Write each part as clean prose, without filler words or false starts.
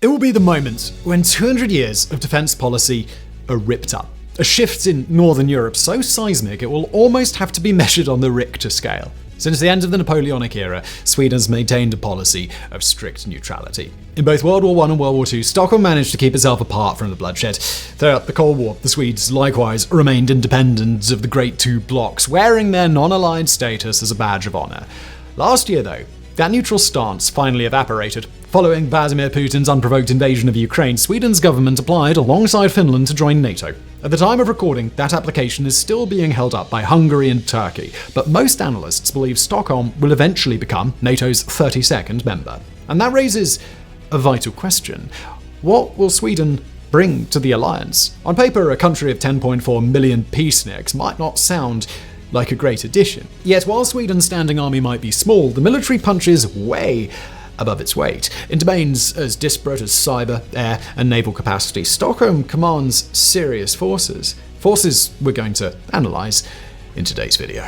It will be the moment when 200 years of defense policy are ripped up. A shift in Northern Europe so seismic it will almost have to be measured on the Richter scale. Since the end of the Napoleonic era, Sweden's maintained a policy of strict neutrality. In both World War I and World War II, Stockholm managed to keep itself apart from the bloodshed. Throughout the Cold War, the Swedes likewise remained independent of the Great Two Blocs, wearing their non-aligned status as a badge of honor. Last year, though, that neutral stance finally evaporated. Following Vladimir Putin's unprovoked invasion of Ukraine, Sweden's government applied alongside Finland to join NATO. At the time of recording, that application is still being held up by Hungary and Turkey, but most analysts believe Stockholm will eventually become NATO's 32nd member. And that raises a vital question. What will Sweden bring to the alliance? On paper, a country of 10.4 million peaceniks might not sound like a great addition. Yet while Sweden's standing army might be small, the military punches way above its weight. In domains as disparate as cyber, air, and naval capacity, Stockholm commands serious forces. Forces we're going to analyze in today's video.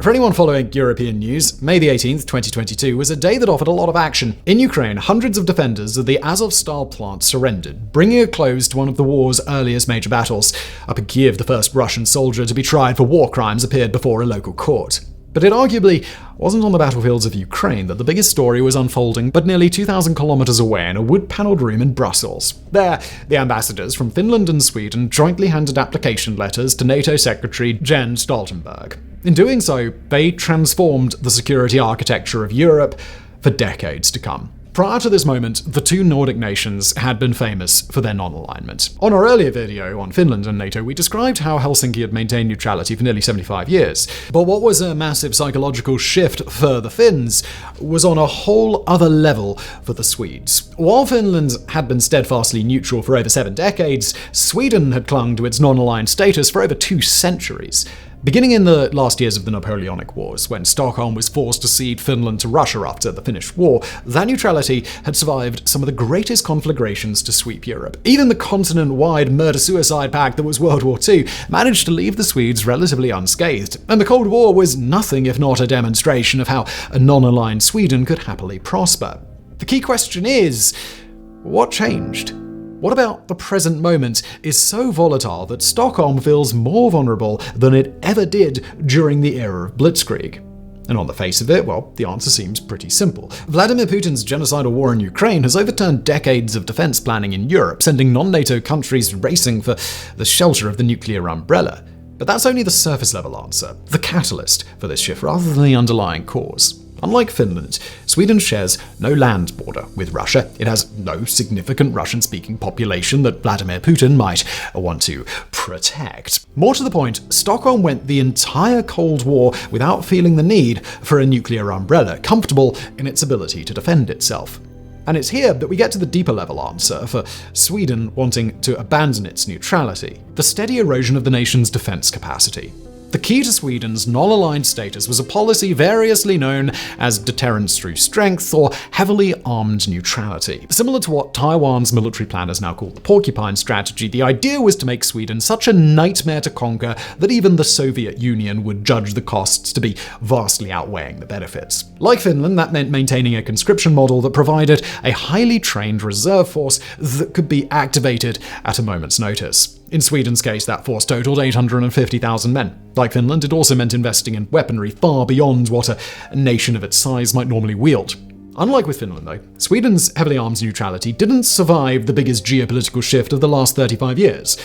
For anyone following European news, May the 18th, 2022 was a day that offered a lot of action. In Ukraine, hundreds of defenders of the Azovstal plant surrendered, bringing a close to one of the war's earliest major battles. Up in Kiev, the first Russian soldier to be tried for war crimes appeared before a local court. But it arguably wasn't on the battlefields of Ukraine that the biggest story was unfolding, but nearly 2,000 kilometers away in a wood-paneled room in Brussels. There, the ambassadors from Finland and Sweden jointly handed application letters to NATO Secretary Jens Stoltenberg. In doing so, they transformed the security architecture of Europe for decades to come. Prior to this moment, the two Nordic nations had been famous for their non-alignment. On our earlier video on Finland and NATO, we described how Helsinki had maintained neutrality for nearly 75 years. But what was a massive psychological shift for the Finns was on a whole other level for the Swedes. While Finland had been steadfastly neutral for over 7 decades, Sweden had clung to its non-aligned status for over 2 centuries. Beginning in the last years of the Napoleonic Wars, when Stockholm was forced to cede Finland to Russia after the Finnish War, that neutrality had survived some of the greatest conflagrations to sweep Europe. Even the continent-wide murder-suicide pact that was World War II managed to leave the Swedes relatively unscathed, and the Cold War was nothing if not a demonstration of how a non-aligned Sweden could happily prosper. The key question is, what changed? What about the present moment is so volatile that Stockholm feels more vulnerable than it ever did during the era of Blitzkrieg? And on the face of it, well, the answer seems pretty simple. Vladimir Putin's genocidal war in Ukraine has overturned decades of defense planning in Europe, sending non-NATO countries racing for the shelter of the nuclear umbrella. But that's only the surface-level answer, the catalyst for this shift rather than the underlying cause. Unlike Finland, Sweden shares no land border with Russia. It has no significant Russian-speaking population that Vladimir Putin might want to protect. More to the point, Stockholm went the entire Cold War without feeling the need for a nuclear umbrella, comfortable in its ability to defend itself. And it's here that we get to the deeper level answer for Sweden wanting to abandon its neutrality, the steady erosion of the nation's defense capacity. The key to Sweden's non-aligned status was a policy variously known as deterrence through strength or heavily armed neutrality. Similar to what Taiwan's military planners now call the porcupine strategy, the idea was to make Sweden such a nightmare to conquer that even the Soviet Union would judge the costs to be vastly outweighing the benefits. Like Finland, that meant maintaining a conscription model that provided a highly trained reserve force that could be activated at a moment's notice. In Sweden's case, that force totaled 850,000 men. Like Finland, it also meant investing in weaponry far beyond what a nation of its size might normally wield. Unlike with Finland, though, Sweden's heavily armed neutrality didn't survive the biggest geopolitical shift of the last 35 years,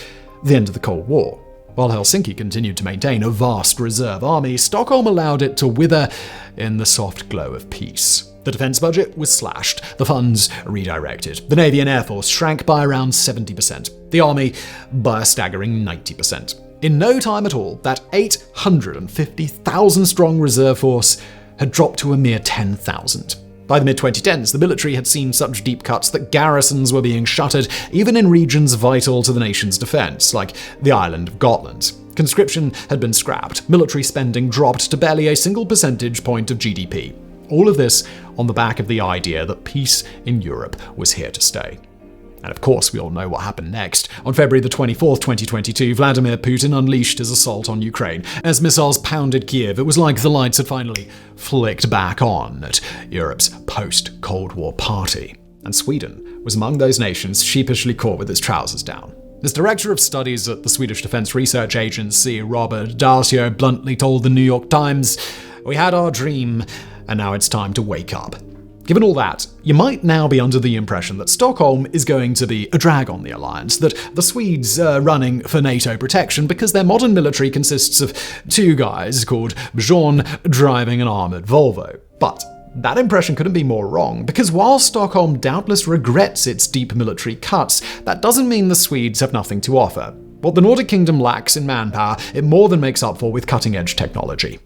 the end of the Cold War. While Helsinki continued to maintain a vast reserve army, Stockholm allowed it to wither in the soft glow of peace. The defense budget was slashed, the funds redirected. The Navy and Air Force shrank by around 70%, the Army by a staggering 90%. In no time at all, that 850,000 strong reserve force had dropped to a mere 10,000. By the mid-2010s, the military had seen such deep cuts that garrisons were being shuttered, even in regions vital to the nation's defense, like the island of Gotland. Conscription had been scrapped, military spending dropped to barely a single percentage point of GDP. All of this on the back of the idea that peace in Europe was here to stay. And of course, we all know what happened next. On February the 24th, 2022, Vladimir Putin unleashed his assault on Ukraine. As missiles pounded Kiev, it was like the lights had finally flicked back on at Europe's post-Cold War party. And Sweden was among those nations sheepishly caught with its trousers down. As director of studies at the Swedish Defense Research Agency, Robert Dahlsjö bluntly told the New York Times, "We had our dream, and now it's time to wake up." Given all that, you might now be under the impression that Stockholm is going to be a drag on the alliance, that the Swedes are running for NATO protection because their modern military consists of two guys called Bjorn driving an armoured Volvo. But that impression couldn't be more wrong, because while Stockholm doubtless regrets its deep military cuts, that doesn't mean the Swedes have nothing to offer. What the Nordic Kingdom lacks in manpower, it more than makes up for with cutting-edge technology.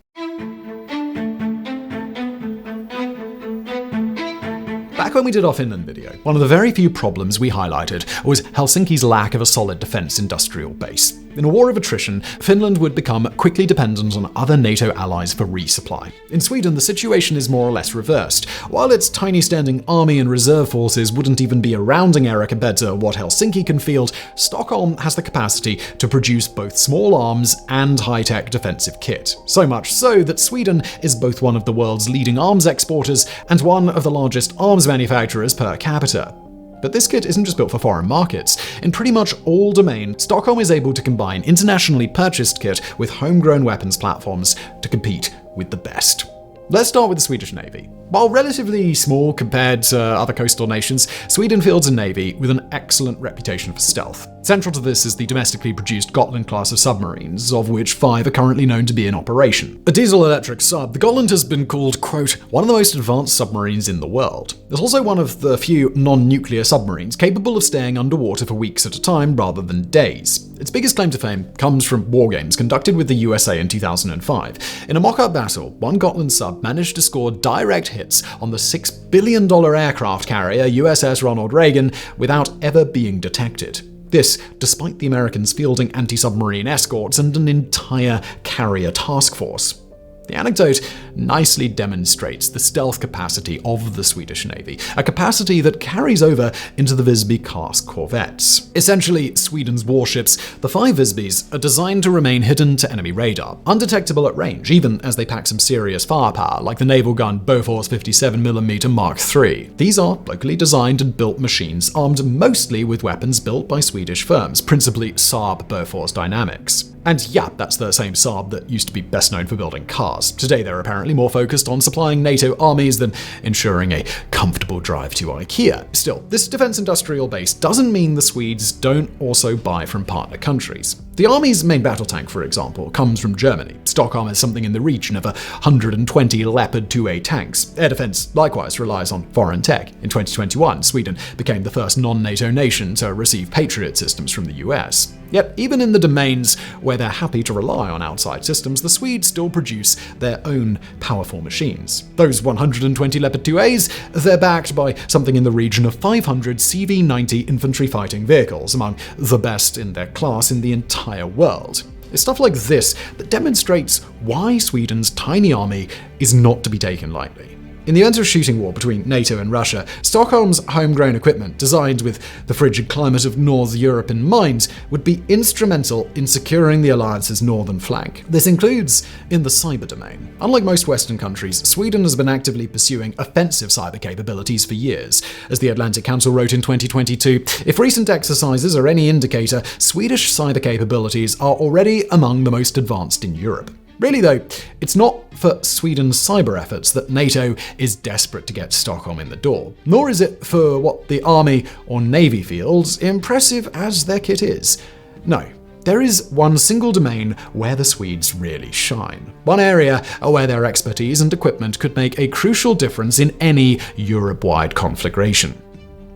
Back when we did our Finland video, one of the very few problems we highlighted was Helsinki's lack of a solid defense industrial base. In a war of attrition, Finland would become quickly dependent on other NATO allies for resupply. In Sweden, the situation is more or less reversed. While its tiny standing army and reserve forces wouldn't even be a rounding error compared to what Helsinki can field, Stockholm has the capacity to produce both small arms and high-tech defensive kit. So much so that Sweden is both one of the world's leading arms exporters and one of the largest arms manufacturers per capita. But this kit isn't just built for foreign markets. In pretty much all domains, Stockholm is able to combine internationally purchased kit with homegrown weapons platforms to compete with the best. Let's start with the Swedish Navy. While relatively small compared to other coastal nations, Sweden fields a navy with an excellent reputation for stealth. Central to this is the domestically produced Gotland class of submarines, of which 5 are currently known to be in operation. A diesel-electric sub, the Gotland has been called, quote, one of the most advanced submarines in the world. It's also one of the few non-nuclear submarines capable of staying underwater for weeks at a time rather than days. Its biggest claim to fame comes from war games conducted with the USA in 2005. In a mock-up battle, one Gotland sub managed to score direct hits on the $6 billion aircraft carrier USS Ronald Reagan without ever being detected. This, despite the Americans fielding anti-submarine escorts and an entire carrier task force. The anecdote nicely demonstrates the stealth capacity of the Swedish Navy, a capacity that carries over into the Visby-class corvettes. Essentially, Sweden's warships, the 5 Visbys, are designed to remain hidden to enemy radar, undetectable at range, even as they pack some serious firepower, like the naval gun Bofors 57mm Mark III. These are locally designed and built machines armed mostly with weapons built by Swedish firms, principally Saab Bofors Dynamics. And yeah, that's the same Saab that used to be best known for building cars. Today they're apparently more focused on supplying NATO armies than ensuring a comfortable drive to IKEA. Still, this defense industrial base doesn't mean the Swedes don't also buy from partner countries. The army's main battle tank, for example, comes from Germany. Stockholm has something in the region of 120 Leopard 2A tanks. Air defense likewise relies on foreign tech. In 2021, Sweden became the first non-NATO nation to receive Patriot systems from the US. Yet, even in the domains where they're happy to rely on outside systems, the Swedes still produce their own powerful machines. Those 120 Leopard 2As, they're backed by something in the region of 500 CV-90 infantry fighting vehicles, among the best in their class in the entire world. It's stuff like this that demonstrates why Sweden's tiny army is not to be taken lightly. In the event of a shooting war between NATO and Russia, Stockholm's homegrown equipment, designed with the frigid climate of North Europe in mind, would be instrumental in securing the alliance's northern flank. This includes in the cyber domain. Unlike most Western countries, Sweden has been actively pursuing offensive cyber capabilities for years. As the Atlantic Council wrote in 2022, if recent exercises are any indicator, Swedish cyber capabilities are already among the most advanced in Europe. Really though, it's not for Sweden's cyber efforts that NATO is desperate to get Stockholm in the door, nor is it for what the army or navy feels, impressive as their kit is. No, there is one single domain where the Swedes really shine. One area where their expertise and equipment could make a crucial difference in any Europe-wide conflagration.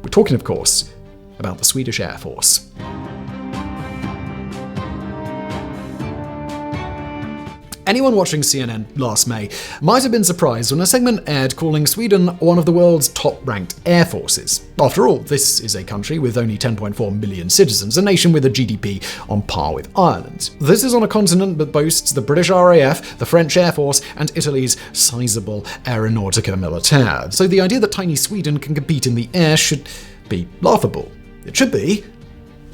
We're talking, of course, about the Swedish Air Force. Anyone watching CNN last May might have been surprised when a segment aired calling Sweden one of the world's top-ranked air forces. After all, this is a country with only 10.4 million citizens, a nation with a GDP on par with Ireland. This is on a continent that boasts the British RAF, the French Air Force, and Italy's sizable Aeronautica Militaire. So the idea that tiny Sweden can compete in the air should be laughable. It should be,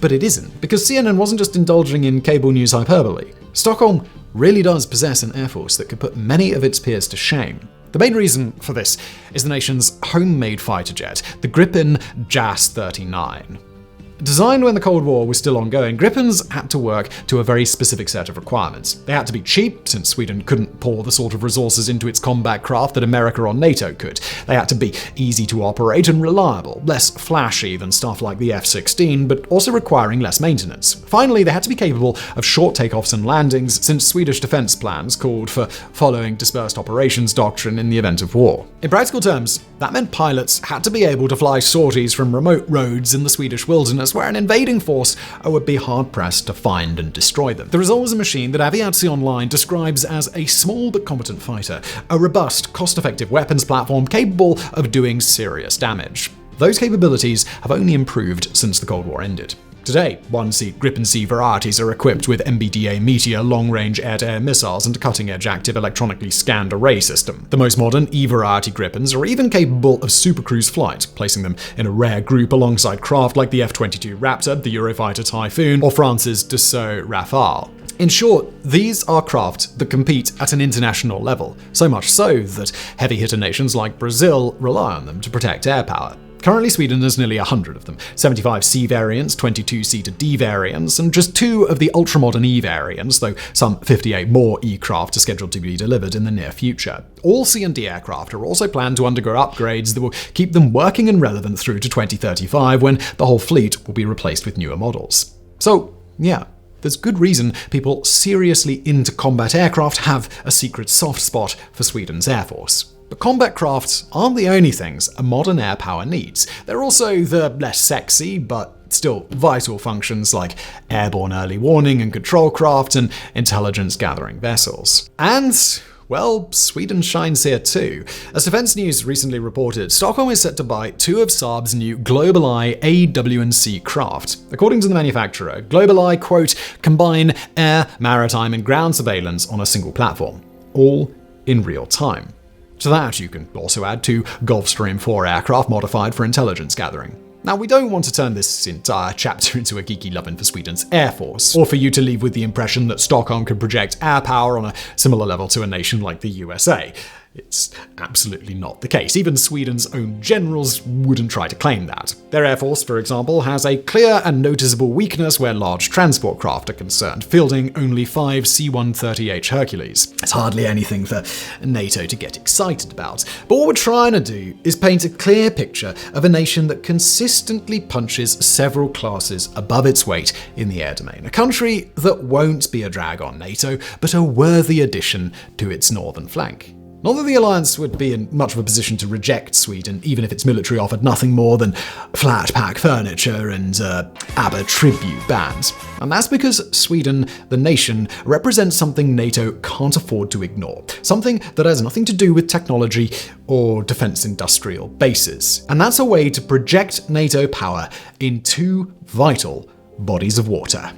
but it isn't, because CNN wasn't just indulging in cable news hyperbole. Stockholm really does possess an air force that could put many of its peers to shame. The main reason for this is the nation's homemade fighter jet, the Gripen JAS-39. Designed when the Cold War was still ongoing, Gripens had to work to a very specific set of requirements. They had to be cheap, since Sweden couldn't pour the sort of resources into its combat craft that America or NATO could. They had to be easy to operate and reliable, less flashy than stuff like the F-16, but also requiring less maintenance. Finally, they had to be capable of short takeoffs and landings, since Swedish defense plans called for following dispersed operations doctrine in the event of war. In practical terms, that meant pilots had to be able to fly sorties from remote roads in the Swedish wilderness where an invading force would be hard-pressed to find and destroy them. The result was a machine that Aviacy Online describes as a small but competent fighter, a robust, cost-effective weapons platform capable of doing serious damage. Those capabilities have only improved since the Cold War ended. Today, one-seat Gripen C varieties are equipped with MBDA Meteor long-range air-to-air missiles and a cutting-edge active electronically scanned array system. The most modern E-variety Gripens are even capable of supercruise flight, placing them in a rare group alongside craft like the F-22 Raptor, the Eurofighter Typhoon, or France's Dassault Rafale. In short, these are craft that compete at an international level, so much so that heavy-hitter nations like Brazil rely on them to protect air power. Currently, Sweden has nearly 100 of them, 75 C variants, 22 C to D variants, and just 2 of the ultramodern E variants, though some 58 more E-craft are scheduled to be delivered in the near future. All C and D aircraft are also planned to undergo upgrades that will keep them working and relevant through to 2035, when the whole fleet will be replaced with newer models. So, yeah. There's good reason people seriously into combat aircraft have a secret soft spot for Sweden's Air Force. But combat crafts aren't the only things a modern air power needs. They're also the less sexy, but still vital functions like airborne early warning and control craft and intelligence gathering vessels. And well, Sweden shines here too. As Defense News recently reported, Stockholm is set to buy 2 of Saab's new GlobalEye AW&C craft. According to the manufacturer, GlobalEye, quote, combine air, maritime, and ground surveillance on a single platform, all in real time. To that, you can also add 2 Gulfstream 4 aircraft modified for intelligence gathering. Now, we don't want to turn this entire chapter into a geeky lovin' for Sweden's Air Force, or for you to leave with the impression that Stockholm could project air power on a similar level to a nation like the USA. It's absolutely not the case. Even Sweden's own generals wouldn't try to claim that. Their Air Force, for example, has a clear and noticeable weakness where large transport craft are concerned, fielding only 5 C-130H Hercules. It's hardly anything for NATO to get excited about. But what we're trying to do is paint a clear picture of a nation that consistently punches several classes above its weight in the air domain. A country that won't be a drag on NATO, but a worthy addition to its northern flank. Not that the alliance would be in much of a position to reject Sweden, even if its military offered nothing more than flat pack furniture and ABBA tribute bands. And that's because Sweden, the nation, represents something NATO can't afford to ignore. Something that has nothing to do with technology or defense industrial bases. And that's a way to project NATO power in 2 vital bodies of water.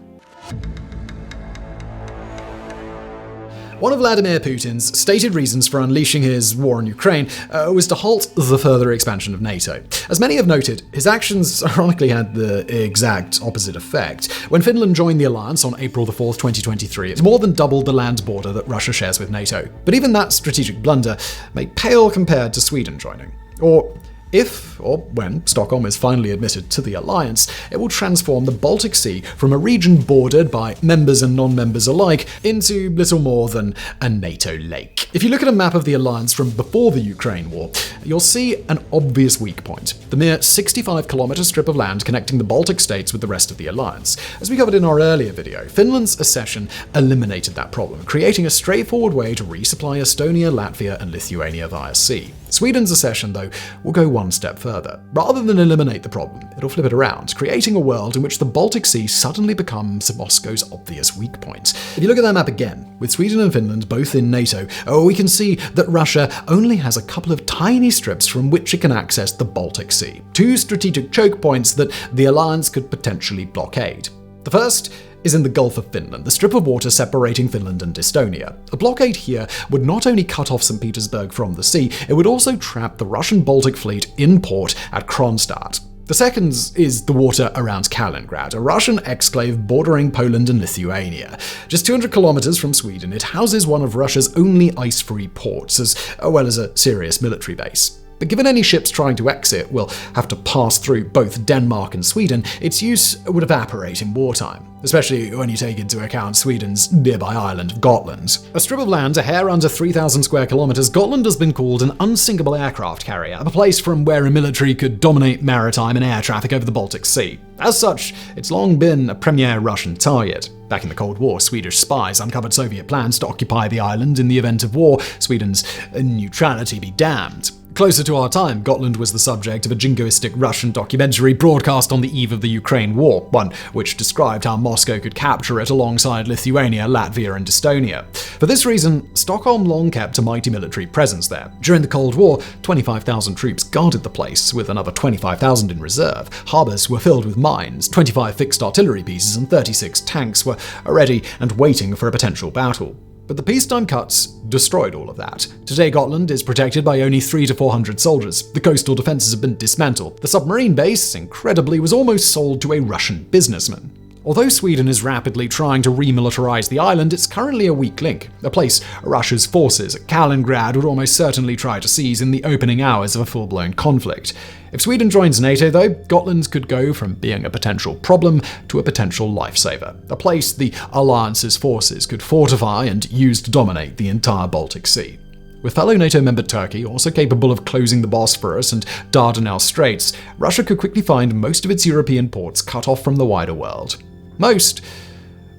One of Vladimir Putin's stated reasons for unleashing his war on Ukraine was to halt the further expansion of NATO. As many have noted, his actions ironically had the exact opposite effect. When Finland joined the alliance on April 4, 2023, it more than doubled the land border that Russia shares with NATO. But even that strategic blunder may pale compared to Sweden joining. Or if, or when, Stockholm is finally admitted to the alliance, it will transform the Baltic Sea from a region bordered by members and non-members alike into little more than a NATO lake. If you look at a map of the alliance from before the Ukraine war, you'll see an obvious weak point: the mere 65-kilometer strip of land connecting the Baltic states with the rest of the alliance. As we covered in our earlier video, Finland's accession eliminated that problem, creating a straightforward way to resupply Estonia, Latvia, and Lithuania via sea. Sweden's accession, though, will go one step further. Rather than eliminate the problem, it'll flip it around, creating a world in which the Baltic Sea suddenly becomes Moscow's obvious weak point. If you look at that map again, with Sweden and Finland both in NATO, we can see that Russia only has a couple of tiny strips from which it can access the Baltic Sea. 2 strategic choke points that the alliance could potentially blockade. The first is in the Gulf of Finland, the strip of water separating Finland and Estonia. A blockade here would not only cut off St. Petersburg from the sea, it would also trap the Russian Baltic fleet in port at Kronstadt. The second is the water around Kaliningrad, a Russian exclave bordering Poland and Lithuania. Just 200 kilometers from Sweden, it houses one of Russia's only ice-free ports, as well as a serious military base. But given any ships trying to exit will have to pass through both Denmark and Sweden, its use would evaporate in wartime, especially when you take into account Sweden's nearby island of Gotland. A strip of land a hair under 3,000 square kilometers, Gotland has been called an unsinkable aircraft carrier, a place from where a military could dominate maritime and air traffic over the Baltic Sea. As such, it's long been a premier Russian target. Back in the Cold War, Swedish spies uncovered Soviet plans to occupy the island in the event of war, Sweden's neutrality be damned. Closer to our time, Gotland was the subject of a jingoistic Russian documentary broadcast on the eve of the Ukraine war, one which described how Moscow could capture it alongside Lithuania, Latvia and Estonia. For this reason, Stockholm long kept a mighty military presence there. During the Cold War, 25,000 troops guarded the place, with another 25,000 in reserve. Harbours were filled with mines, 25 fixed artillery pieces and 36 tanks were ready and waiting for a potential battle. But the peacetime cuts destroyed all of that. Today, Gotland is protected by only 300 to 400 soldiers. The coastal defenses have been dismantled. The submarine base, incredibly, was almost sold to a Russian businessman. Although Sweden is rapidly trying to remilitarize the island, it's currently a weak link, a place Russia's forces at Kaliningrad would almost certainly try to seize in the opening hours of a full-blown conflict. If Sweden joins NATO, though, Gotland could go from being a potential problem to a potential lifesaver, a place the alliance's forces could fortify and use to dominate the entire Baltic Sea. With fellow NATO member Turkey also capable of closing the Bosphorus and Dardanelles Straits, Russia could quickly find most of its European ports cut off from the wider world. Most,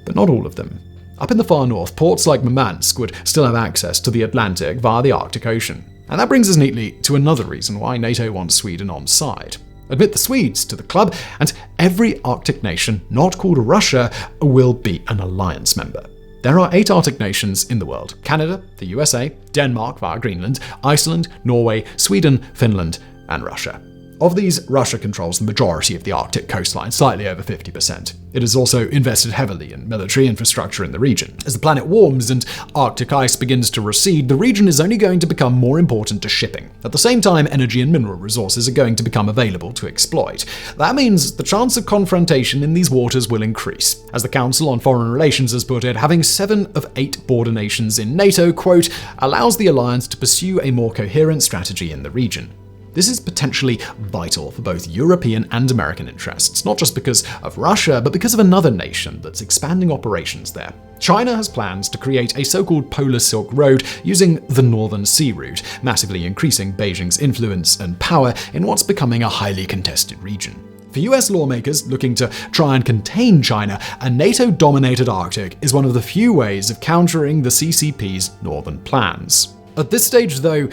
but not all of them. Up in the far north, ports like Murmansk would still have access to the Atlantic via the Arctic Ocean. And that brings us neatly to another reason why NATO wants Sweden on side. Admit the Swedes to the club, and every Arctic nation not called Russia will be an alliance member. There are 8 Arctic nations in the world: Canada, the USA, Denmark via Greenland, Iceland, Norway, Sweden, Finland, and Russia. Of these, Russia controls the majority of the Arctic coastline, slightly over 50%. It has also invested heavily in military infrastructure in the region. As the planet warms and Arctic ice begins to recede, the region is only going to become more important to shipping. At the same time, energy and mineral resources are going to become available to exploit. That means the chance of confrontation in these waters will increase. As the Council on Foreign Relations has put it, having 7 of 8 border nations in NATO, quote, allows the alliance to pursue a more coherent strategy in the region. This is potentially vital for both European and American interests, not just because of Russia, but because of another nation that's expanding operations there. China has plans to create a so-called Polar Silk Road using the Northern Sea route, massively increasing Beijing's influence and power in what's becoming a highly contested region. For US lawmakers looking to try and contain China, a NATO-dominated Arctic is one of the few ways of countering the CCP's northern plans. At this stage, though,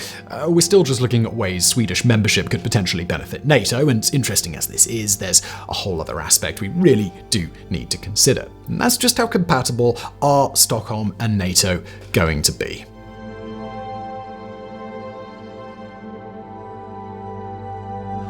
we're still just looking at ways Swedish membership could potentially benefit NATO, and interesting as this is, there's a whole other aspect we really do need to consider. And that's just how compatible are Stockholm and NATO going to be.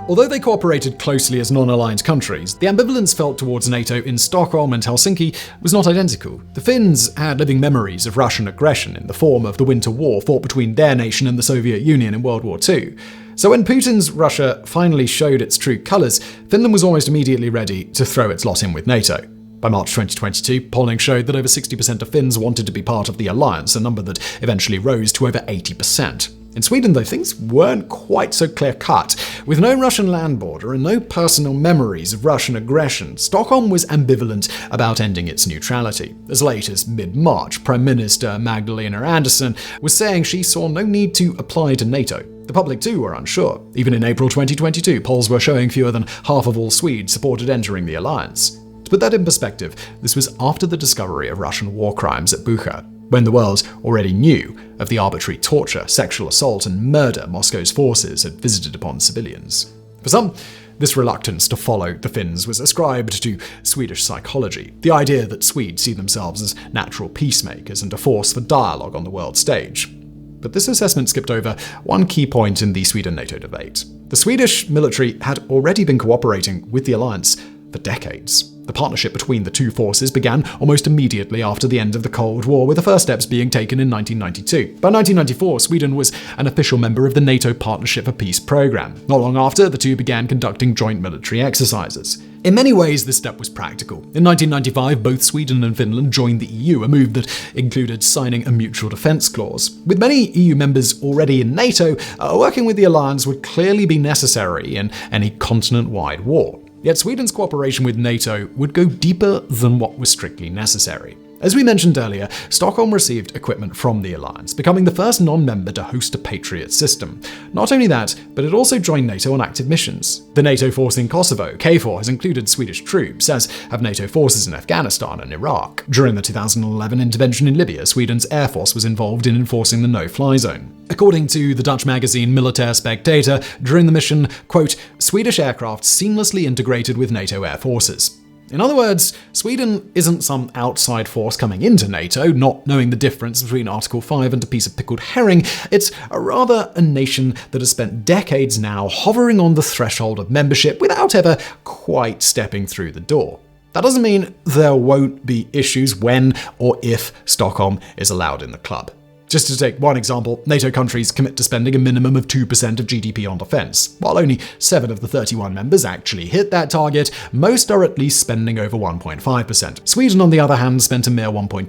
Although they cooperated closely as non-aligned countries, the ambivalence felt towards NATO in Stockholm and Helsinki was not identical. The Finns had living memories of Russian aggression in the form of the Winter War fought between their nation and the Soviet Union in World War II. So when Putin's Russia finally showed its true colours, Finland was almost immediately ready to throw its lot in with NATO. By March 2022, polling showed that over 60% of Finns wanted to be part of the alliance, a number that eventually rose to over 80%. In Sweden, though, things weren't quite so clear-cut. With no Russian land border and no personal memories of Russian aggression, Stockholm was ambivalent about ending its neutrality. As late as mid-March, Prime Minister Magdalena Andersson was saying she saw no need to apply to NATO. The public, too, were unsure. Even in April 2022, polls were showing fewer than half of all Swedes supported entering the alliance. To put that in perspective, this was after the discovery of Russian war crimes at Bucha, when the world already knew of the arbitrary torture, sexual assault, and murder Moscow's forces had visited upon civilians. For some, this reluctance to follow the Finns was ascribed to Swedish psychology, the idea that Swedes see themselves as natural peacemakers and a force for dialogue on the world stage. But this assessment skipped over one key point in the Sweden-NATO debate. The Swedish military had already been cooperating with the alliance for decades. The partnership between the two forces began almost immediately after the end of the Cold War, with the first steps being taken in 1992. By 1994, Sweden was an official member of the NATO Partnership for Peace program. Not long after, the two began conducting joint military exercises. In many ways, this step was practical. In 1995, both Sweden and Finland joined the EU, a move that included signing a mutual defence clause. With many EU members already in NATO, working with the alliance would clearly be necessary in any continent-wide war. Yet Sweden's cooperation with NATO would go deeper than what was strictly necessary. As we mentioned earlier, Stockholm received equipment from the alliance, becoming the first non-member to host a Patriot system. Not only that, but it also joined NATO on active missions. The NATO force in Kosovo, KFOR, has included Swedish troops, as have NATO forces in Afghanistan and Iraq. During the 2011 intervention in Libya, Sweden's Air Force was involved in enforcing the no-fly zone. According to the Dutch magazine Militaire Spectator, during the mission, quote, Swedish aircraft seamlessly integrated with NATO air forces. In other words, Sweden isn't some outside force coming into NATO, not knowing the difference between Article 5 and a piece of pickled herring. It's rather a nation that has spent decades now hovering on the threshold of membership without ever quite stepping through the door. That doesn't mean there won't be issues when or if Stockholm is allowed in the club. Just to take one example, NATO countries commit to spending a minimum of 2% of GDP on defense. While only 7 of the 31 members actually hit that target, most are at least spending over 1.5%. Sweden, on the other hand, spent a mere 1.2%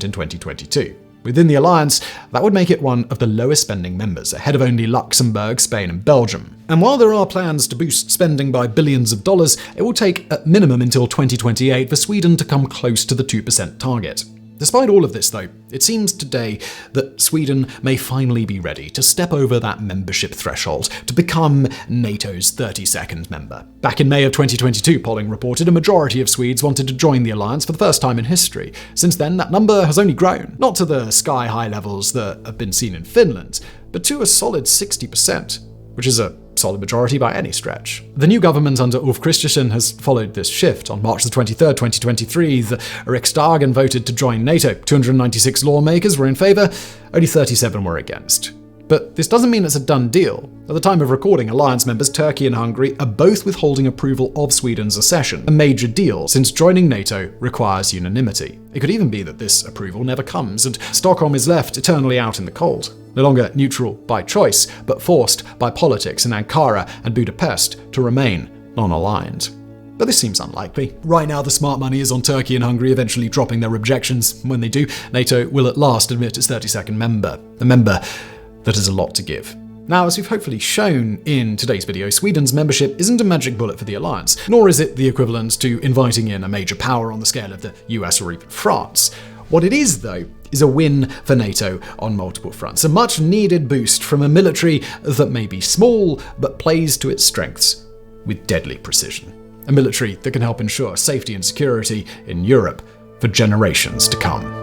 in 2022. Within the alliance, that would make it one of the lowest spending members, ahead of only Luxembourg, Spain, and Belgium. And while there are plans to boost spending by billions of dollars, it will take at minimum until 2028 for Sweden to come close to the 2% target. Despite all of this, though, it seems today that Sweden may finally be ready to step over that membership threshold to become NATO's 32nd member. Back in May of 2022, polling reported a majority of Swedes wanted to join the alliance for the first time in history. Since then, that number has only grown, not to the sky-high levels that have been seen in Finland, but to a solid 60%, which is a solid majority by any stretch. The new government under Ulf Kristersson has followed this shift. On March 23, 2023, the Riksdagen voted to join NATO. 296 lawmakers were in favour, only 37 were against. But this doesn't mean it's a done deal. At the time of recording, alliance members Turkey and Hungary are both withholding approval of Sweden's accession, a major deal since joining NATO requires unanimity. It could even be that this approval never comes, and Stockholm is left eternally out in the cold. No longer neutral by choice, but forced by politics in Ankara and Budapest to remain non-aligned. But this seems unlikely. Right now, the smart money is on Turkey and Hungary eventually dropping their objections. When they do, NATO will at last admit its 32nd member, a member that has a lot to give. Now, as we've hopefully shown in today's video, Sweden's membership isn't a magic bullet for the alliance, nor is it the equivalent to inviting in a major power on the scale of the US or even France. What it is, though, is a win for NATO on multiple fronts, a much-needed boost from a military that may be small, but plays to its strengths with deadly precision. A military that can help ensure safety and security in Europe for generations to come.